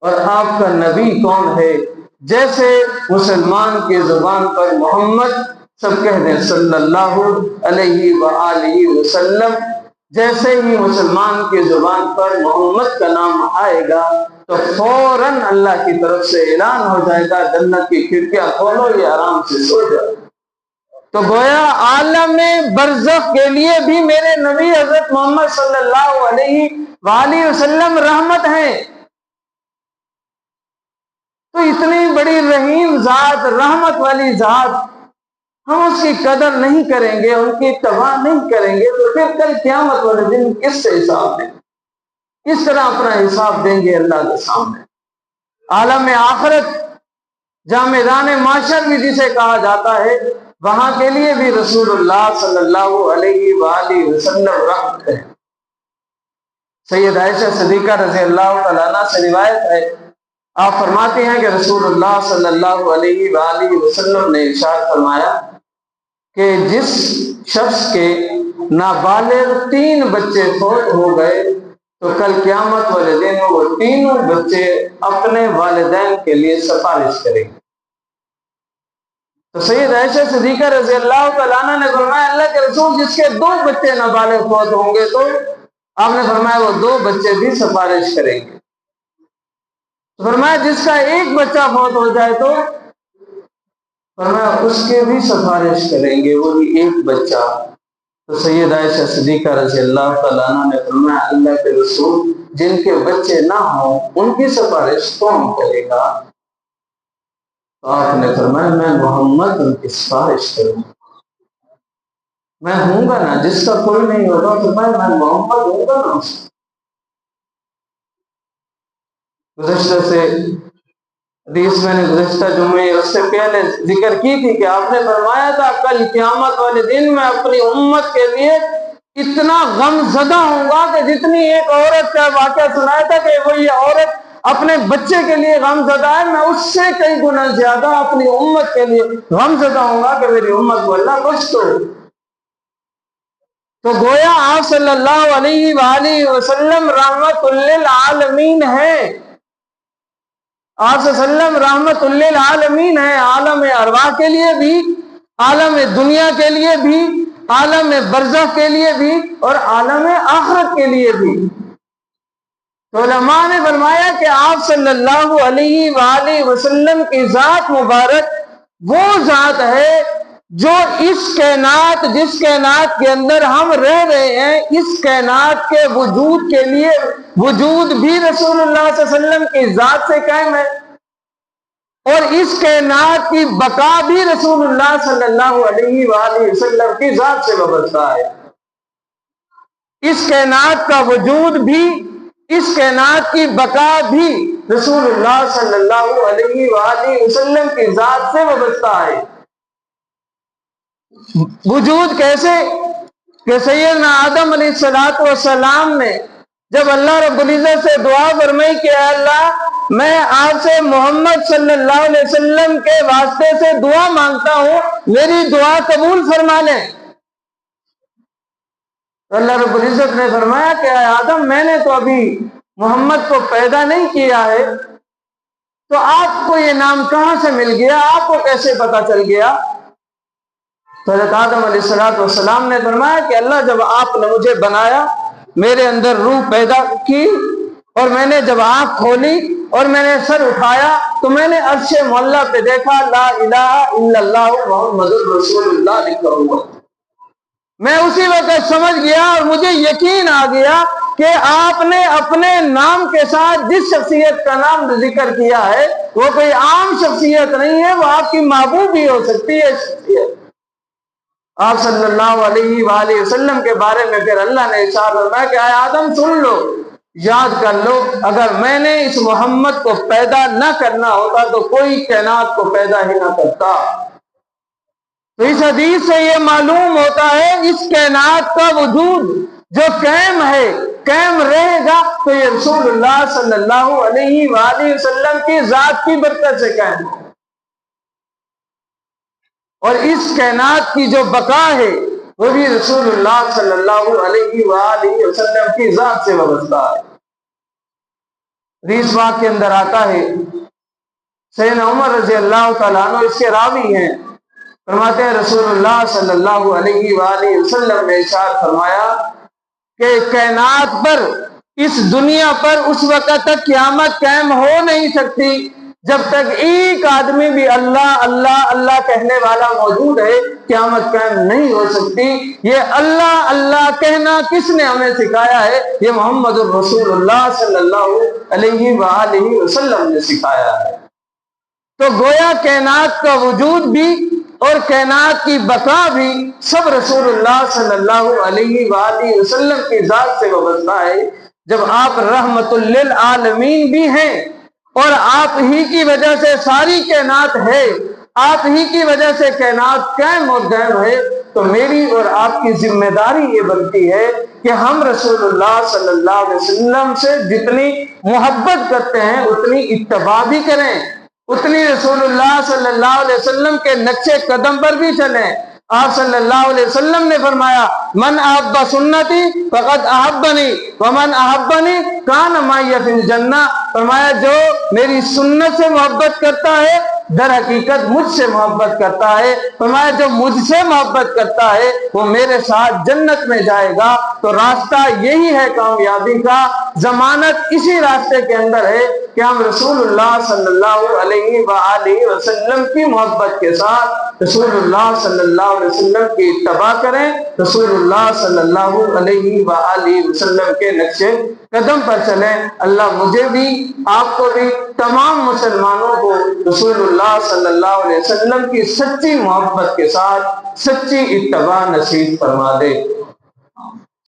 اور آپ کا نبی کون ہے؟ جیسے مسلمان کی زبان پر محمد، سب کہہ دیں صلی اللہ علیہ وآلہ وسلم، جیسے ہی مسلمان کی زبان پر محمد کا نام آئے گا تو فوراً اللہ کی طرف سے اعلان ہو جائے گا، جنت کی کھڑکیاں کھولو، یہ آرام سے سو جاؤ۔ تو گویا عالم برزخ کے لیے بھی میرے نبی حضرت محمد صلی اللہ علیہ وآلہ وسلم رحمت ہیں۔ تو اتنی بڑی رحیم ذات، رحمت والی ذات، ہم اس کی قدر نہیں کریں گے، ان کی اتباع نہیں کریں گے تو پھر کل قیامت والے دن کس سے حساب دیں؟ کس طرح اپنا حساب دیں گے اللہ کے سامنے؟ عالم آخرت، جہاں میدان معاشر بھی جسے کہا جاتا ہے، وہاں کے لیے بھی رسول اللہ صلی اللہ علیہ وآلہ وسلم رحمت ہے۔ سید عائشہ صدیقہ رضی اللہ تعالیٰ عنہ سے روایت ہے، آپ فرماتے ہیں کہ رسول اللہ صلی اللہ علیہ وآلہ وسلم نے ارشاد فرمایا کہ جس شخص کے نابالغ 3 بچے فوت ہو گئے تو کل قیامت والے دن وہ تینوں بچے اپنے والدین کے لیے سفارش کریں گے۔ تو سید عائشہ صدیقہ رضی اللہ تعالیٰ عنہ نے فرمایا اللہ کے رسول جس کے 2 بچے نابالغ فوت ہوں گے تو آپ نے فرمایا وہ 2 بچے بھی سفارش کریں گے۔ تو فرمایا جس کا 1 بچہ فوت ہو جائے تو فرمایا اس کے بھی سفارش کریں گے، وہی 1 بچہ۔ تو سید عائشہ صدیقہ رضی اللہ تعالیٰ عنہ نے فرمایا اللہ کے رسول جن کے بچے نہ ہوں ان کی سفارش کون کرے گا؟ تو آپ نے فرمایا میں محمد ان کی سفارش کروں گا، میں ہوں گا نا، جس کا کوئی نہیں ہوگا تو میں محمد ہوں گا نا۔ گزشتہ سے حدیث میں نے گزشتہ جمعے اس سے پہلے ذکر کی تھی کہ آپ نے فرمایا تھا کل قیامت والے دن میں اپنی امت کے لیے اتنا غم زدہ ہوں گا کہ جتنی ایک عورت کا واقعہ سنایا تھا کہ وہ یہ عورت اپنے بچے کے لیے غم زدہ ہے، میں اس سے کئی گنا زیادہ اپنی امت کے لیے غم زدہ ہوں گا کہ میری امت کو اللہ بخش دو۔ تو گویا آپ صلی اللہ علیہ وآلہ وسلم رحمت للعالمین ہے، آپ صلی اللہ علیہ وسلم رحمت للعالمین ہے، عالم ارواح کے لیے بھی، عالم دنیا کے لیے بھی، عالم برزخ کے لیے بھی اور عالم آخرت کے لیے بھی۔ تو علماء نے فرمایا کہ آپ صلی اللہ علیہ وآلہ وسلم کی ذات مبارک وہ ذات ہے جو اس کائنات، جس کائنات کے اندر ہم رہ رہے ہیں، اس کائنات کے وجود کے لیے وجود بھی رسول اللہ صلی اللہ علیہ وسلم کی ذات سے قائم ہے، اور اس کائنات کی بقا بھی رسول اللہ صلی اللہ علیہ وآلہ وسلم کی ذات سے وابستہ ہے۔ اس کائنات کا وجود بھی، اس کائنات کی بقا بھی رسول اللہ صلی اللہ علیہ وآلہ وسلم کی ذات سے وابستہ ہے۔ وجود کیسے کہ سیدنا آدم علیہ السلام نے جب اللہ رب العزت سے دعا فرمائی کہ اے اللہ میں آپ سے محمد صلی اللہ علیہ وسلم کے واسطے سے دعا مانگتا ہوں، میری دعا قبول فرما لیں، اللہ رب العزت نے فرمایا کہ اے آدم میں نے تو ابھی محمد کو پیدا نہیں کیا ہے، تو آپ کو یہ نام کہاں سے مل گیا، آپ کو کیسے پتا چل گیا؟ تو حضرت آدم علیہ السلام نے فرمایا کہ اللہ جب آپ نے مجھے بنایا، میرے اندر روح پیدا کی، اور میں نے جب آنکھ کھولی اور میں نے سر اٹھایا تو میں نے عرش معلیٰ پہ دیکھا لا الہ الا اللہ محمد رسول اللہ لکھا ہوا۔ میں اسی وقت سمجھ گیا اور مجھے یقین آ گیا کہ آپ نے اپنے نام کے ساتھ جس شخصیت کا نام ذکر کیا ہے وہ کوئی عام شخصیت نہیں ہے، وہ آپ کی محبوب بھی ہو سکتی ہے شخصیت۔ آپ صلی اللہ علیہ وآلہ وسلم کے بارے میں پھر اللہ نے ارشاد فرمایا کہ اے آدم سن لو، یاد کر لو، اگر میں نے اس محمد کو پیدا نہ کرنا ہوتا تو کوئی کائنات کو پیدا ہی نہ کرتا۔ تو اس حدیث سے یہ معلوم ہوتا ہے اس کائنات کا وجود جو قائم ہے، قائم رہے گا تو یہ رسول اللہ صلی اللہ علیہ وآلہ وسلم کی ذات کی برکت سے قائم ہے، اور اس کائنات کی جو بقا ہے وہ بھی رسول اللہ صلی اللہ علیہ وآلہ وسلم کی ذات سے وابستہ ہے۔ حدیث پاک کے اندر آتا ہے، سیدنا عمر رضی اللہ تعالیٰ عنہ اس کے راوی ہیں، فرماتے ہیں رسول اللہ صلی اللہ علیہ وآلہ وسلم نے ارشاد فرمایا کہ کائنات پر، اس دنیا پر اس وقت تک قیامت قائم ہو نہیں سکتی جب تک ایک آدمی بھی اللہ اللہ اللہ کہنے والا موجود ہے، قیامت قائم نہیں ہو سکتی۔ یہ اللہ اللہ کہنا کس نے ہمیں سکھایا ہے؟ یہ محمد الرسول اللہ صلی اللہ علیہ وآلہ وسلم نے سکھایا ہے۔ تو گویا کائنات کا وجود بھی اور کائنات کی بقا بھی سب رسول اللہ صلی اللہ علیہ وآلہ وسلم کی ذات سے وابستہ ہے۔ جب آپ رحمت للعالمین بھی ہیں اور آپ ہی کی وجہ سے ساری کائنات ہے، آپ ہی کی وجہ سے کائنات قائم اور دائم ہے، تو میری اور آپ کی ذمہ داری یہ بنتی ہے کہ ہم رسول اللہ صلی اللہ علیہ وسلم سے جتنی محبت کرتے ہیں اتنی اتباع بھی کریں، اتنی رسول اللہ صلی اللہ علیہ وسلم کے نقش قدم پر بھی چلیں۔ آپ صلی اللہ علیہ وسلم نے فرمایا من احب سنتی فقد احبنی ومن احبنی کان معی فی الجنہ، فرمایا جو میری سنت سے محبت کرتا ہے در حقیقت مجھ سے محبت کرتا ہے، فرمایا جو مجھ سے محبت کرتا ہے وہ میرے ساتھ جنت میں جائے گا۔ تو راستہ یہی ہے کامیابی کا، ضمانت اسی راستے کے اندر ہے کہ ہم رسول اللہ صلی اللہ علیہ وآلہ وسلم کی محبت کے ساتھ رسول اللہ صلی اللہ علیہ وسلم کی اتباع کریں، رسول اللہ صلی اللہ علیہ وآلہ وسلم کے نقش قدم پر چلیں۔ اللہ مجھے بھی، آپ کو بھی، تمام مسلمانوں کو رسول اللہ صلی اللہ علیہ وسلم کی سچی محبت کے ساتھ سچی اتباع نصیب فرما دے۔